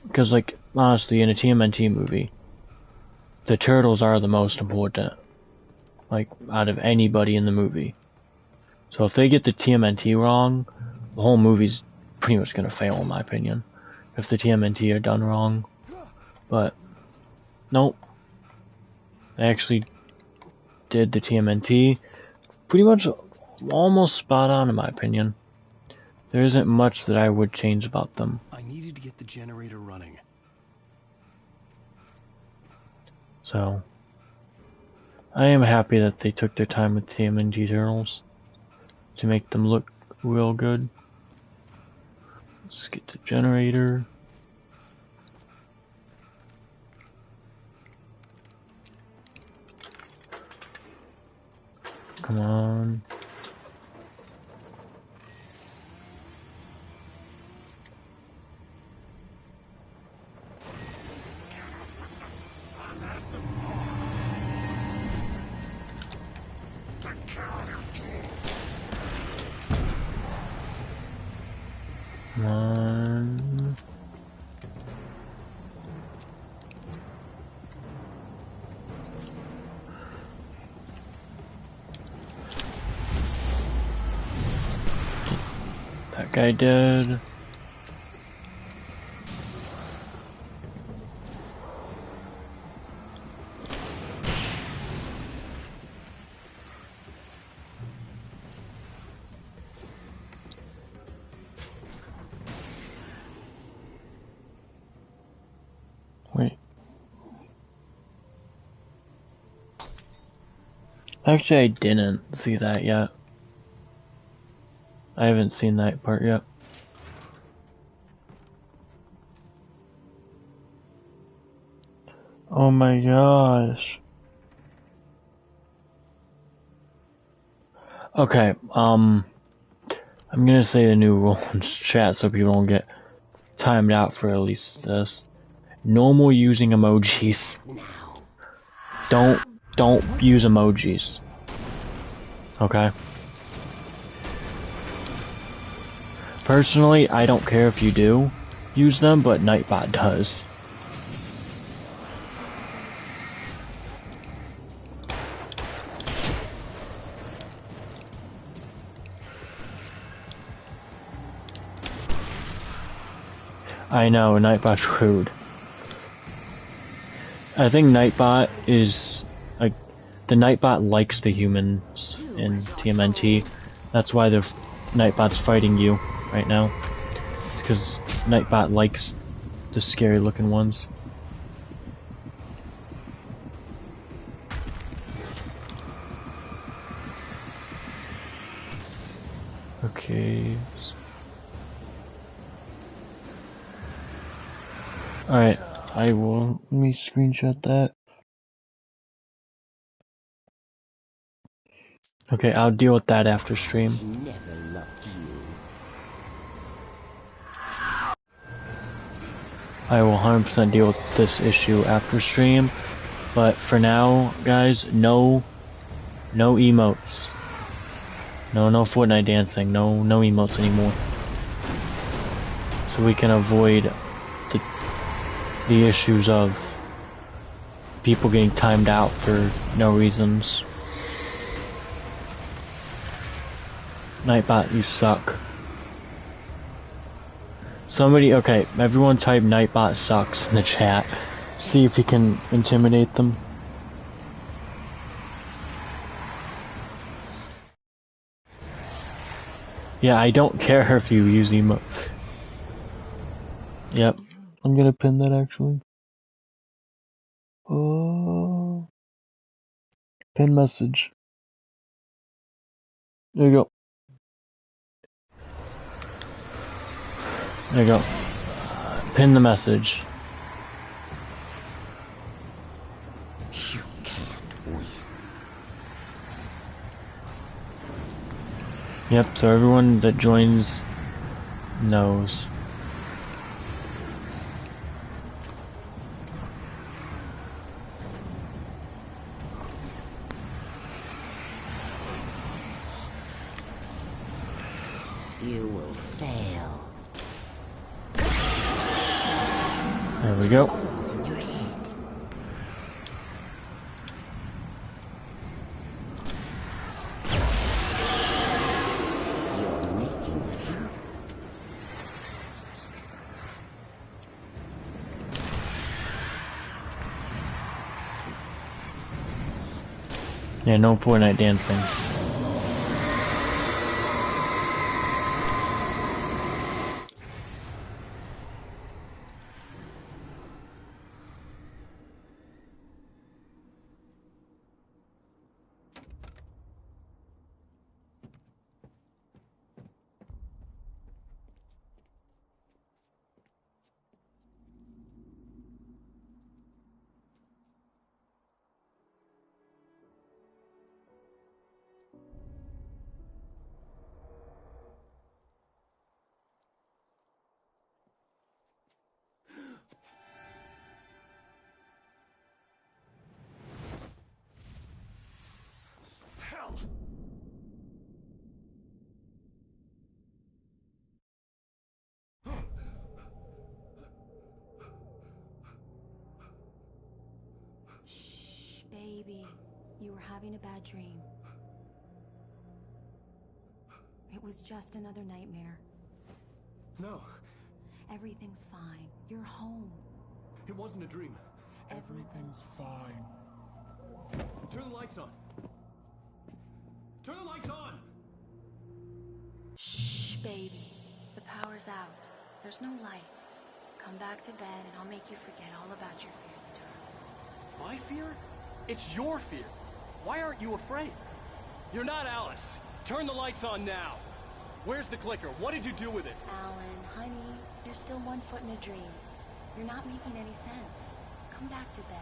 Because, like, honestly, in a TMNT movie, the turtles are the most important, like, out of anybody in the movie. So if they get the TMNT wrong, the whole movie's pretty much gonna fail, in my opinion. If the TMNT are done wrong. But, nope. They actually did the TMNT pretty much almost spot on, in my opinion. There isn't much that I would change about them. I needed to get the generator running. So, I am happy that they took their time with TMNT turtles to make them look real good. Let's get the generator. Come on. Come on. That guy dead. Wait. Actually, I didn't see that yet. I haven't seen that part yet. Oh my gosh. Okay, I'm gonna say the new rule in chat so people don't get timed out for at least this. No more using emojis. Don't use emojis. Okay? Personally, I don't care if you do use them, but Nightbot does. I know, Nightbot's rude. I think Nightbot is, like, the Nightbot likes the humans in TMNT. That's why the Nightbot's fighting you right now. It's because Nightbot likes the scary looking ones. Okay. Alright, I will, let me screenshot that. Okay, I'll deal with that after stream. Never loved you. I will 100% deal with this issue after stream, but for now, guys, no emotes. No Fortnite dancing, no emotes anymore. So we can avoid the issues of people getting timed out for no reasons. Nightbot, you suck. Somebody, okay, everyone type Nightbot sucks in the chat. See if you can intimidate them. Yeah, I don't care if you use emotes. Yep, I'm gonna pin that actually. Oh, pin message. There you go. There you go. Pin the message. You can't win. Yep, so everyone that joins knows. You will fail. There we go. In your head. You're making this up. Yeah, no Fortnite dancing. Hell! Shh, baby. You were having a bad dream. It was just another nightmare. No, Everything's fine. You're home. it wasn't a dream. Everything's fine. Turn the lights on. Turn the lights on! Shh, baby. The power's out. There's no light. Come back to bed and I'll make you forget all about your fear, darling. My fear? It's your fear. Why aren't you afraid? You're not Alice. Turn the lights on now. Where's the clicker? What did you do with it? Alan, honey, you're still 1 foot in a dream. You're not making any sense. Come back to bed.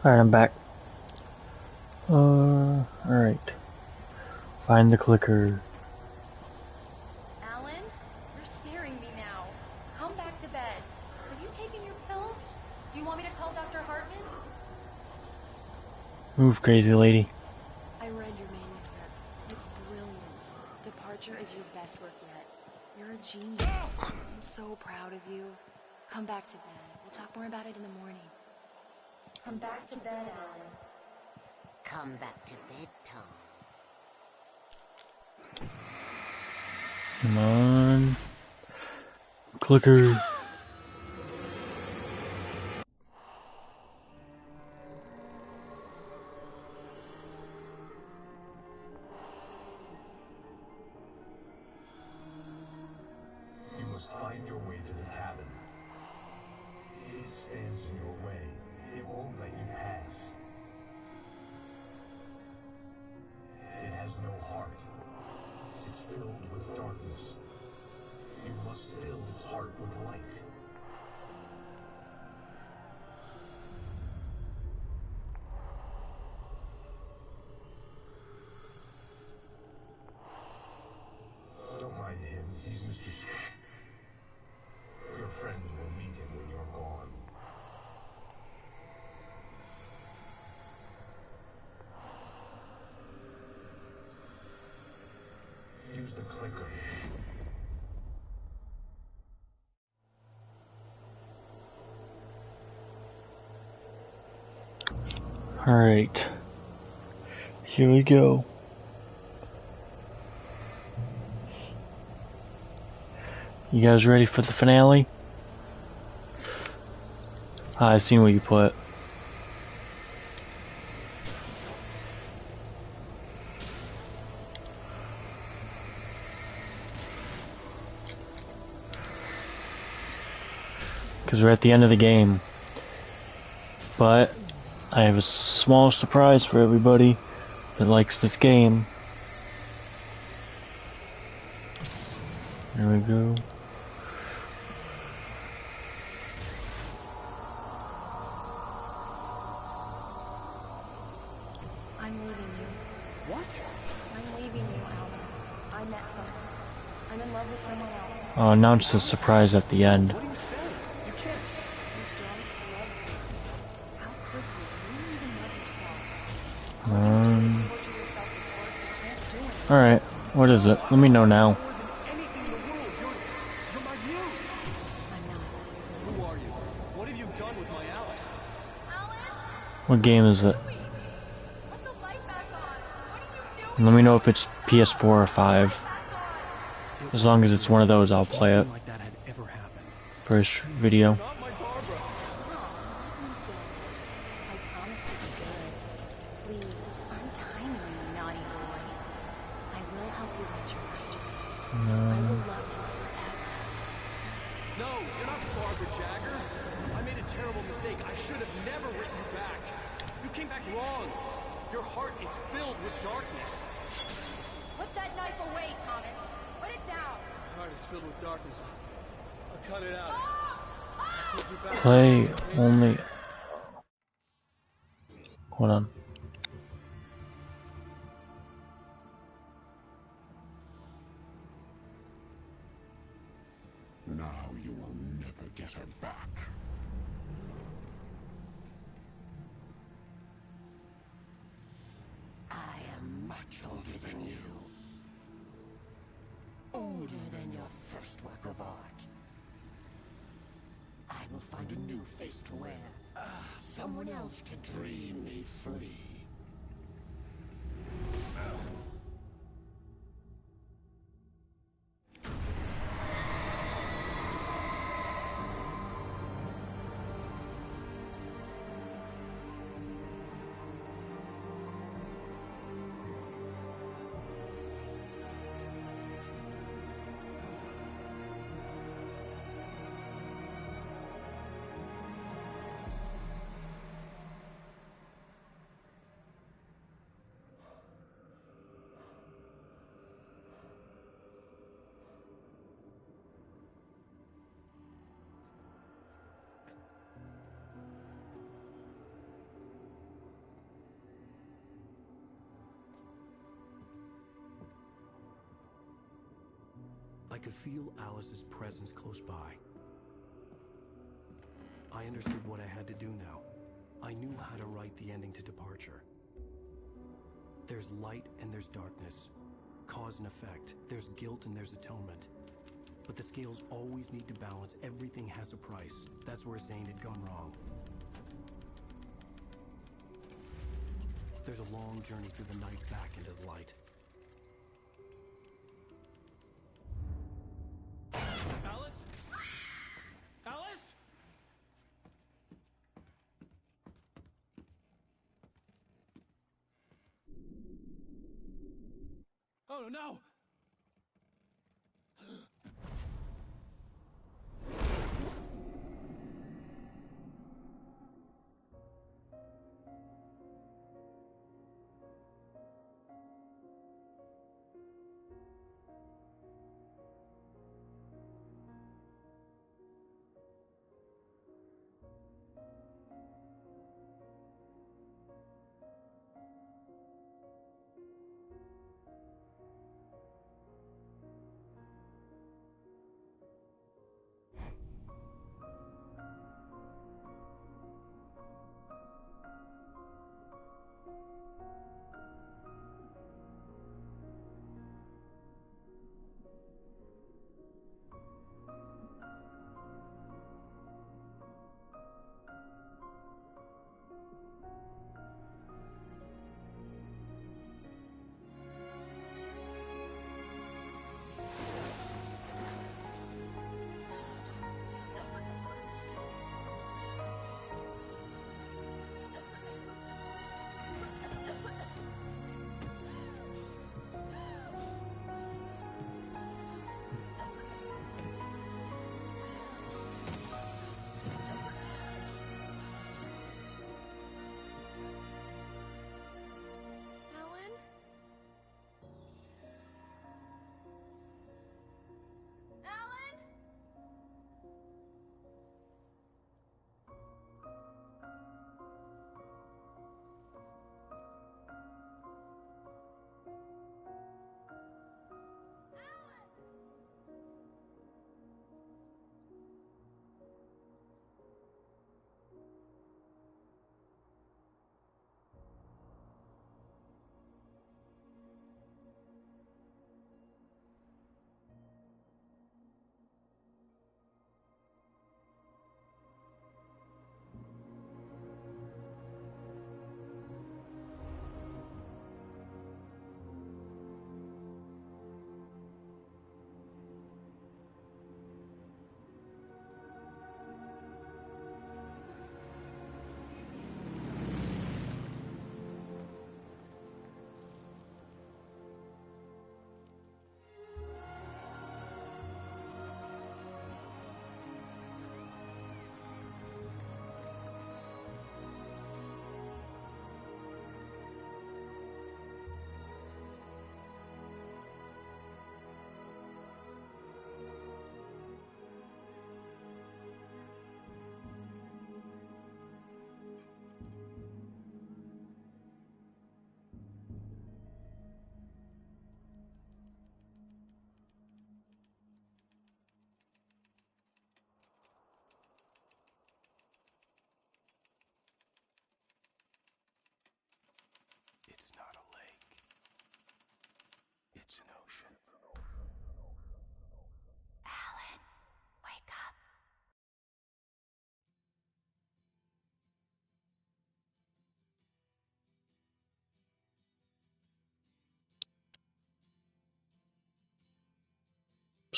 Alright, I'm back. Alright. Find the clicker. Alan, you're scaring me now. Come back to bed. Have you taken your pills? Do you want me to call Dr. Hartman? Move, crazy lady. I read your manuscript. It's brilliant. Departure is your best work yet. You're a genius. I'm so proud of you. Come back to bed. We'll talk more about it in the morning. Come back to bed, Alan. Come back to bed, Tom. Come on. Clicker. You must find your way to the cabin. It stands in your way. It won't let you pass. It has no heart. It's filled with darkness. You must fill its heart with light. Don't mind him. He's Mr. Your friends will meet him when you're gone. Use the clicker. Alright. Here we go. You guys ready for the finale? I seen what you put. Because we're at the end of the game. But I have a small surprise for everybody that likes this game. There we go. I'm leaving you. What? I'm leaving you, Alan. I met someone. I'm in love with someone else. I'll announce the surprise at the end. What are you saying? You can't. You don't love me. How could you? You don't even love yourself. All you do is torture yourself before you can't do it. Alright, what is it? Let me know now. More than anything in the world, you're my muse. I'm not. Who are you? What have you done with my Alice? What game is it? Put the light back on. What are you doing? Let me know if it's PS4 or 5. As long as it's one of those, I'll play it. Like that had ever happened. First video. Not my Barbara. I promise to be good. Please, untie me, you naughty boy. I will help you write your masterpiece. I will love you forever. No, you're not Barbara Jagger. I made a terrible mistake. I should have never written you back. You came back wrong. Your heart is filled with darkness. Put that knife away, Thomas. Put it down. My heart is filled with darkness. I'll cut it out. I'll take you back to Play the days of pain. only. Hold on. Now you will never get her back. I am much older than you. Older than your first work of art. I will find a new face to wear. Someone else to dream me free. I could feel Alice's presence close by. I understood what I had to do now. I knew how to write the ending to Departure. There's light and there's darkness. Cause and effect. There's guilt and there's atonement. But the scales always need to balance. Everything has a price. That's where Zane had gone wrong. There's a long journey through the night back into the light. Alice? Alice? Oh no!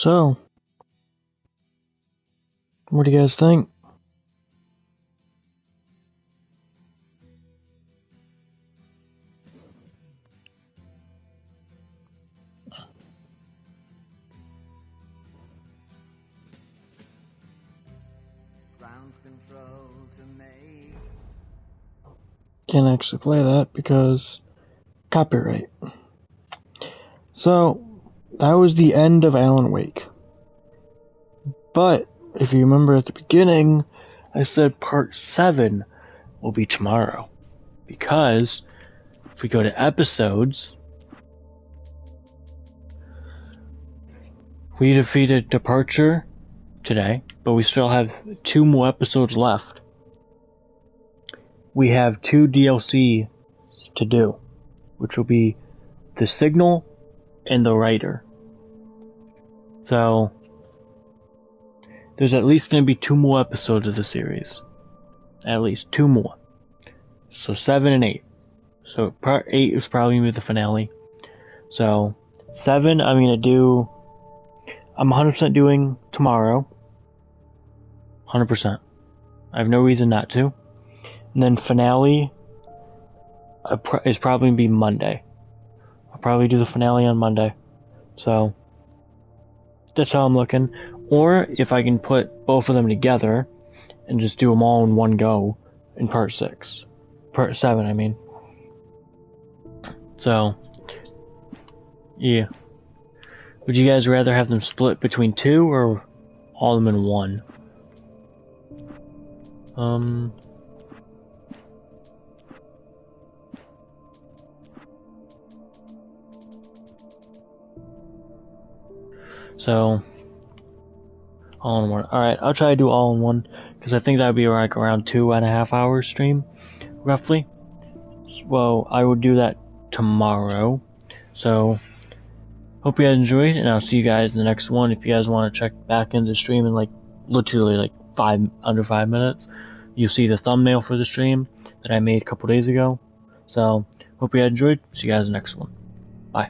So, what do you guys think? Ground control to make. Can't actually play that because copyright. So, that was the end of Alan Wake. But, if you remember at the beginning, I said part 7 will be tomorrow. Because, if we go to episodes, we defeated Departure today, but we still have 2 more episodes left. We have 2 DLC to do, which will be The Signal and The Writer. So, there's at least going to be 2 more episodes of the series. At least 2 more. So 7 and 8. So part 8 is probably going to be the finale. So 7 I'm 100% doing tomorrow. 100%. I have no reason not to. And then finale is probably going to be Monday. I'll probably do the finale on Monday. So that's how I'm looking. Or if I can put both of them together and just do them all in one go in part 6. Part 7, I mean. So, yeah. Would you guys rather have them split between 2 or all of them in 1? So, all in 1. Alright, I'll try to do all in 1, because I think that would be like around 2.5 hours stream, roughly. Well, I will do that tomorrow. So, hope you guys enjoyed, and I'll see you guys in the next one. If you guys want to check back into the stream in literally under 5 minutes, you'll see the thumbnail for the stream that I made a couple days ago. So, hope you guys enjoyed. See you guys in the next one. Bye.